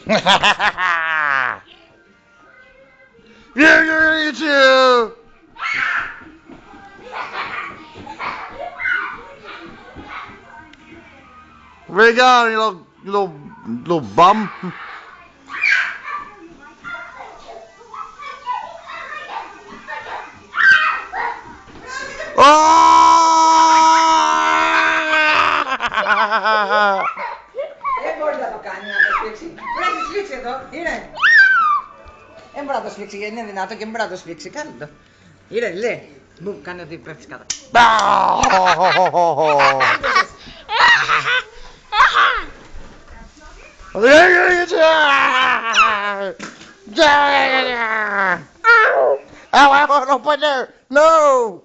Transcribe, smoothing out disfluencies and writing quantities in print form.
You too. Where you going, you little bum? Oh! Μπορεί να το κάνει να το σφίξει. Μπορεί να το σφίξει εδώ. Είναι. Δεν μπορεί να το σφίξει. Είναι δυνατό και δεν μπορεί να το σφίξει. Κάνε το. Είναι, λέει. Μου κάνει ότι πέφτεις κάτω. Ow, don't put there. No.